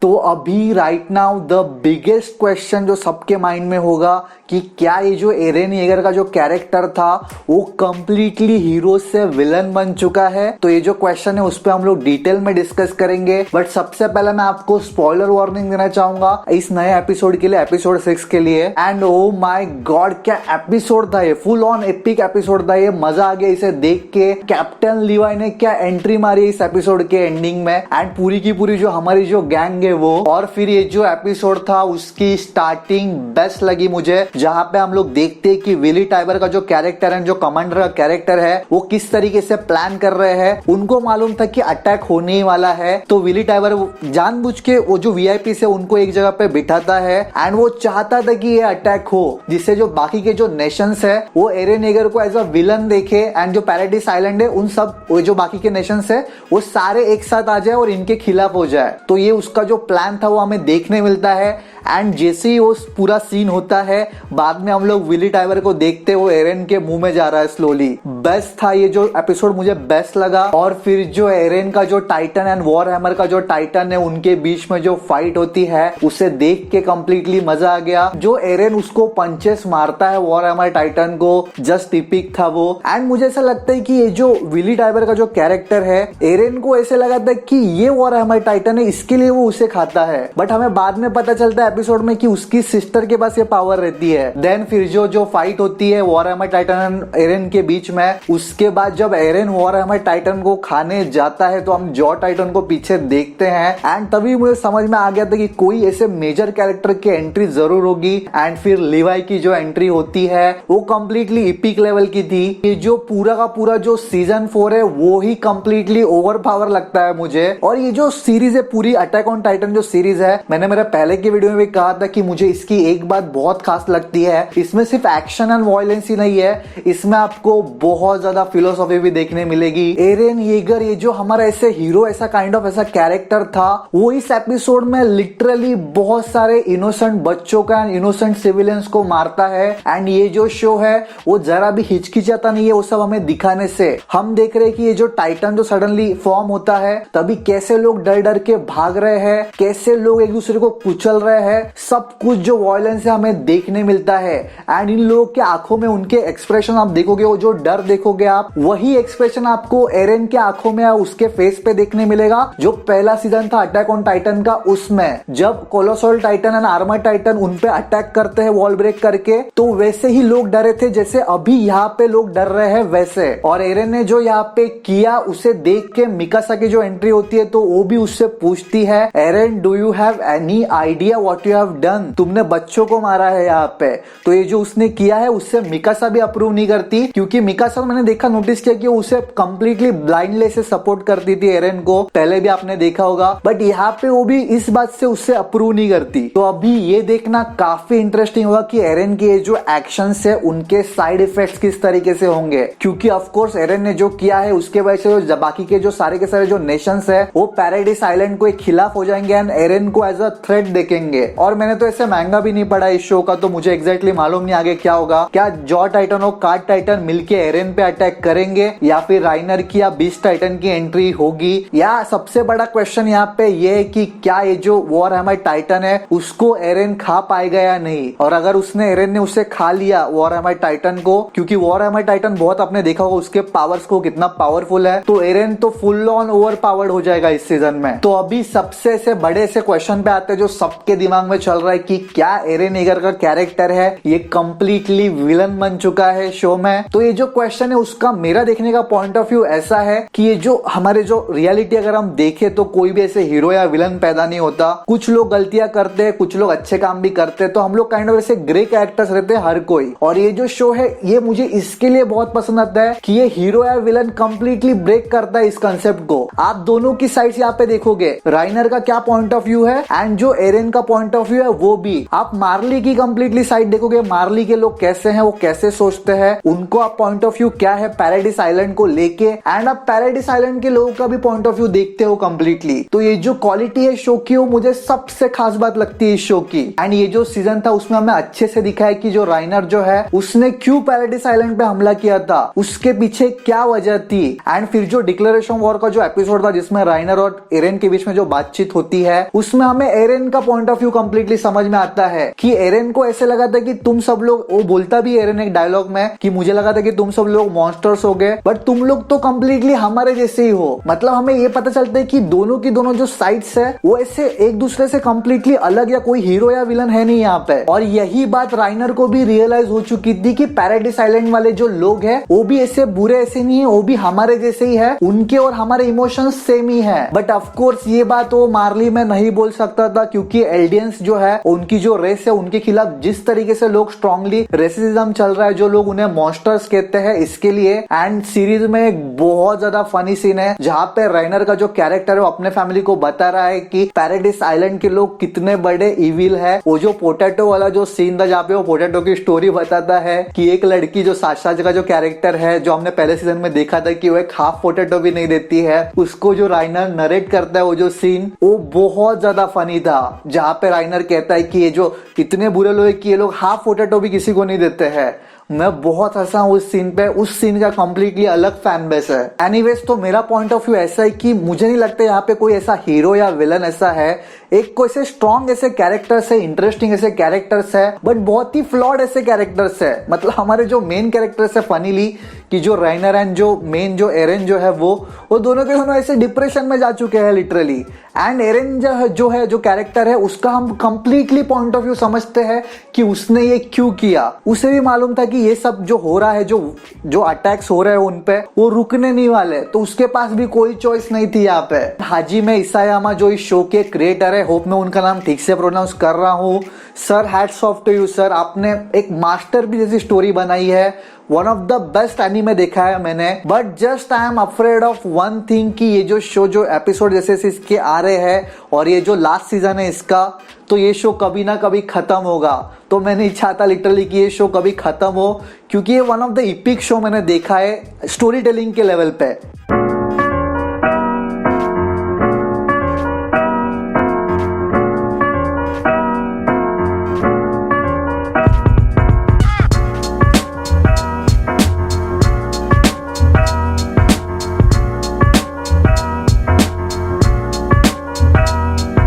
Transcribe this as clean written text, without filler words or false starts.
तो अभी right now the biggest question जो सबके माइंड में होगा कि क्या ये जो एरेन येगर का जो कैरेक्टर था वो कंप्लीटली हीरो से विलन बन चुका है। तो ये जो क्वेश्चन है उस पर हम लोग डिटेल में डिस्कस करेंगे। बट सबसे पहले मैं आपको स्पॉइलर वार्निंग देना चाहूंगा इस नए एपिसोड के लिए, एपिसोड 6 के लिए। एंड ओ माय गॉड, क्या एपिसोड था ये, फुल ऑन एपिक एपिसोड था ये। मजा आ गया इसे देख के। कैप्टन लीवाई ने क्या एंट्री मारी इस एपिसोड के एंडिंग में, एंड पूरी की पूरी जो हमारी जो गैंग वो। और फिर ये जो एपिसोड था उसकी स्टार्टिंग बेस्ट लगी मुझे, जहां पे हम लोग देखते हैं कि विली टाइबर का जो कैरेक्टर है, जो कमांडर का कैरेक्टर है, वो किस तरीके से प्लान कर रहे हैं। उनको मालूम था कि अटैक होने ही वाला है, तो विली टाइबर जानबूझ के वो जो वीआईपी से उनको एक जगह पे बिठाता है एंड वो चाहता था कि ये अटैक हो, जिससे जो बाकी के जो नेशंस है वो एरेन येगर को एज अ विलन देखे एंड जो पैराडाइज आइलैंड है उन सब वो जो बाकी के नेशंस है वो सारे एक साथ आ जाए और इनके खिलाफ हो जाए। तो ये उसका जो प्लान था वो हमें देखने मिलता है। एंड जैसे ही वो पूरा सीन होता है बाद में हम लोग विली टाइबर को देखते वो एरेन के मुंह में जा रहा है स्लोली। बेस्ट था ये जो एपिसोड, मुझे बेस्ट लगा। और फिर जो एरेन का जो टाइटन एंड वॉर हैमर का जो टाइटन है उनके बीच में जो फाइट होती है उसे देख के कंप्लीटली मजा आ गया। जो एरेन उसको पंचेस मारता है वॉर हैमर टाइटन को, जस्ट इपिक था वो। एंड मुझे ऐसा लगता है कि ये जो विली टाइबर का जो कैरेक्टर है, एरेन को ऐसे लगा था कि ये वॉर हैमर टाइटन है, इसके लिए वो उसे खाता है। बट हमें बाद में पता चलता है एपिसोड में कि उसकी सिस्टर के पास ये पावर रहती है। देन फिर जो फाइट होती है वॉर हैमर टाइटन एंड एरेन के बीच में, उसके बाद जब एरेन वॉर हैमर टाइटन को खाने जाता है तो हम जॉ टाइटन को पीछे देखते हैं। एंड तभी मुझे समझ में आ गया था कि कोई ऐसे मेजर कैरेक्टर की एंट्री जरूर होगी। एंड फिर लीवाई की जो एंट्री होती है वो कंप्लीटली इपिक लेवल की थी। ये जो पूरा का पूरा जो सीजन 4 है वो ही कंप्लीटली ओवर पावर लगता है मुझे। और ये जो सीरीज है पूरी अटैक ऑन टाइटन जो सीरीज है, मैंने मेरे पहले की वीडियो में भी कहा था कि मुझे इसकी एक बात बहुत खास लगती है, इसमें सिर्फ एक्शन एंड वायलेंस ही नहीं है, इसमें आपको बहुत ज्यादा फिलोसॉफी भी देखने मिलेगी। एरेन येगर ये जो हमारा ऐसे हीरो, ऐसा काइंड ऑफ ऐसा कैरेक्टर था, वो इस एपिसोड में लिटरली बहुत सारे इनोसेंट बच्चों का एंड इनोसेंट सिविलियंस को मारता है। एंड ये जो शो है वो जरा भी हिचकिचाता नहीं है वो सब हमें दिखाने से। हम देख रहे हैं कि ये जो टाइटन जो सडनली फॉर्म होता है तभी कैसे लोग डर डर के भाग रहे हैं, कैसे लोग एक दूसरे को कुचल रहे हैं, सब कुछ जो वायलेंस है हमें देखने मिलता है। एंड इन लोगों के आंखों में उनके एक्सप्रेशन आप देखोगे, वो जो डर देखोगे आप, वही एक्सप्रेशन आपको एरेन के आंखों में उसके फेस पे देखने मिलेगा जो पहला सीजन था अटैक ऑन टाइटन का। उसमें जब कोलोसॉल टाइटन एंड आर्मर टाइटन उन पे अटैक करते हैं वॉल ब्रेक करके, तो वैसे ही लोग डरे थे जैसे अभी यहाँ पे लोग डर रहे हैं वैसे। और एरेन ने जो यहाँ पे किया उसे देख के मिकासा की जो एंट्री होती है तो वो भी उससे पूछती है, Eren do you have any idea what you have done, तुमने बच्चों को मारा है यहाँ पे। तो ये जो उसने किया है उससे मिकासा भी अप्रूव नहीं करती, क्योंकि मिकासा मैंने देखा, नोटिस किया कि उसे कंप्लीटली ब्लाइंडली से सपोर्ट करती थी एरेन को, पहले भी आपने देखा होगा। बट यहाँ पे वो भी इस बात से उससे अप्रूव नहीं करती। तो अभी ये देखना काफी इंटरेस्टिंग होगा कि एरेन के जो एक्शंस है उनके साइड इफेक्ट्स किस तरीके से होंगे, क्योंकि ऑफकोर्स एरेन ने जो किया है उसके वजह से जो बाकी के जो सारे के सारे जो नेशंस है वो पैराडाइज आइलैंड को एक खिलाफ हो जाएंगे एंड एरेन को एज अ थ्रेट देखेंगे। और मैंने तो ऐसे महंगा भी नहीं पड़ा इस शो का, तो मुझे एग्जैक्टली मालूम नहीं आगे क्या होगा। क्या जॉ टाइटन और कार्ड टाइटन मिलके एरेन पे अटैक करेंगे या फिर राइनर की या बीस्ट टाइटन की एंट्री होगी, या सबसे बड़ा क्वेश्चन यहाँ पे ये है कि क्या ये जो वॉर हैमर टाइटन है उसको एरेन खा पाएगा या नहीं। और अगर एरेन ने उसे खा लिया वॉर हैमर टाइटन को, क्योंकि वॉर हैमर टाइटन बहुत आपने देखा होगा उसके पावर्स को कितना पावरफुल है, तो एरेन तो फुल ऑन ओवर पावर्ड हो जाएगा इस सीजन में। तो अभी सबसे से बड़े से क्वेश्चन पे आते हैं जो सबके दिमाग में चल रहा है कि क्या एरेन येगर का कैरेक्टर है ये कंप्लीटली विलन बन चुका है शो में। तो ये जो क्वेश्चन है उसका मेरा देखने का पॉइंट ऑफ व्यू ऐसा है कि ये जो हमारे जो रियलिटी अगर हम देखें तो कोई भी ऐसे हीरो या विलन पैदा नहीं होता, कुछ लोग गलतियां करते हैं, कुछ लोग अच्छे काम भी करते हैं, तो हम लोग काइंड ऑफ ऐसे ग्रे कैरेक्टर्स रहते हैं हर कोई। और ये जो शो है ये मुझे इसके लिए बहुत पसंद आता है कि ये हीरो या विलन कंप्लीटली ब्रेक करता है इस कंसेप्ट को। आप दोनों की साइड यहाँ पे देखोगे, राइनर का क्या पॉइंट ऑफ व्यू है एंड जो एरेन का पॉइंट पॉइंट ऑफ व्यू है वो भी। आप मार्ली की कंप्लीटली साइड देखोगे, मार्ली के लोग कैसे हैं, वो कैसे सोचते हैं, उनको आप पॉइंट ऑफ व्यू क्या है पैराडाइज आइलैंड को लेके, एंड आप पैराडाइज आइलैंड के लोगों का भी पॉइंट ऑफ व्यू देखते हो कंप्लीटली। तो ये जो क्वालिटी है शो की, वो मुझे सबसे खास बात लगती है इस शो की। एंड ये जो सीजन था उसमें हमें अच्छे से दिखा है कि जो राइनर जो है उसने क्यों पैराडाइज आइलैंड पे हमला किया था, उसके पीछे क्या वजह थी। एंड फिर जो डिक्लेरेशन वॉर का जो एपिसोड था जिसमें राइनर और एरेन के बीच में जो बातचीत होती है, उसमें हमें एरेन का पॉइंट ऑफ व्यू कंप्लीटली समझ में आता है कि एरेन को ऐसे लगा था कि तुम सब लोग, वो बोलता भी एरेन एक डायलॉग में कि मुझे लगा था कि तुम सब लोग मॉन्स्टर्स हो गए, बट तुम लोग तो कंप्लीटली हमारे जैसे ही हो। मतलब हमें ये पता चलता है कि दोनों की दोनों जो साइड्स है वो ऐसे एक दूसरे से कंप्लीटली अलग, या कोई हीरो या विलन है नहीं यहाँ पे। और यही बात राइनर को भी रियलाइज हो चुकी थी कि पैराडाइज आइलैंड वाले जो लोग हैं वो भी ऐसे बुरे ऐसे नहीं है, वो भी हमारे जैसे ही है, उनके और हमारे इमोशंस सेम ही है। बट ऑफ कोर्स ये बात वो मार्ली में नहीं बोल सकता था, क्योंकि एल्डियंस जो है, उनकी जो रेस है, उनके खिलाफ जिस तरीके से लोग स्ट्रांगली रेसिज्म चल रहा है, जो लोग उन्हें मॉन्स्टर्स कहते हैं इसके लिए। एंड सीरीज में एक बहुत ज्यादा फनी सीन है जहां पे राइनर का जो कैरेक्टर है वो अपने फैमिली को बता रहा है कि पैराडाइज आइलैंड के लोग कितने बड़े इविल है। वो जो पोटैटो वाला जो सीन था जहाँ पे वो पोटैटो की स्टोरी बताता है कि एक लड़की जो साशा का जो कैरेक्टर है, जो हमने पहले सीजन में देखा था कि वो एक हाफ पोटैटो भी नहीं देती है, उसको जो राइनर नरेट करता है वो जो सीन, वो बहुत ज्यादा फनी था। जहां पे राइनर कहता है कि ये जो इतने बुरे लोग हैं कि ये लोग हाफ पोटैटो भी किसी को नहीं देते हैं। मैं बहुत हंसा हूं उस सीन पे, उस सीन का कंप्लीटली अलग फैन बेस है। एनीवेज, तो मेरा पॉइंट ऑफ व्यू ऐसा है कि मुझे नहीं लगता यहाँ पे कोई ऐसा हीरो या विलन ऐसा है, एक कोई ऐसे स्ट्रॉन्ग ऐसे कैरेक्टर्स है, इंटरेस्टिंग ऐसे कैरेक्टर्स है, बट बहुत ही फ्लॉड ऐसे कैरेक्टर्स है। मतलब हमारे जो मेन कैरेक्टर्स है फनीली, कि जो राइनर एंड जो मेन जो एरेन जो है वो दोनों के दोनों ऐसे डिप्रेशन में जा चुके हैं लिटरली। एंड एरेन जो कैरेक्टर है उसका हम कंप्लीटली पॉइंट ऑफ व्यू समझते हैं कि उसने ये क्यों किया। उसे भी मालूम था कि ये सब जो हो रहा है, जो अटैक्स हो रहे हैं उन पे, वो रुकने नहीं वाले, तो उसके पास भी कोई चॉइस नहीं थी यहाँ पे। हाजिमे इसायामा जो इस शो के क्रिएटर है, होप मैं उनका नाम ठीक से प्रोनाउंस कर रहा हूँ, sir hats off to you sir. आपने एक मास्टरपीस जैसी स्टोरी बनाई है, one of the best anime देखा है मैंने। But just I am afraid of one thing कि ये जो शो जो एपिसोड जैसे इसके आ रहे हैं और ये जो लास्ट सीजन है इसका, तो ये शो कभी ना कभी खत्म होगा। तो मैं नहीं चाहता लिटरली कि ये शो कभी खत्म हो, क्योंकि ये one of the EPIC show मैंने देखा है स्टोरी टेलिंग के लेवल पे।